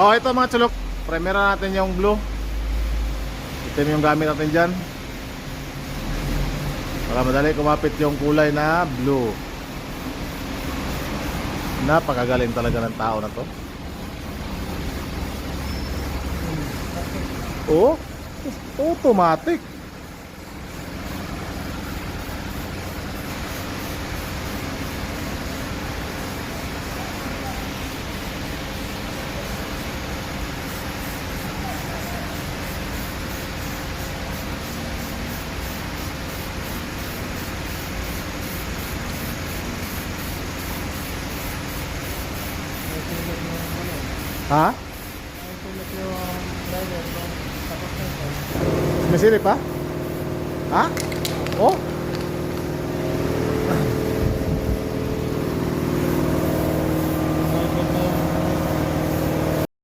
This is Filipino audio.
Oh, ito mga chulok. Primera natin yung blue. Itim yung gamit natin dyan. Para madali kumapit yung kulay na blue. Napakagaling talaga ng tao na to. Oh, automatic. Ha? May silip pa? Ha? Oh?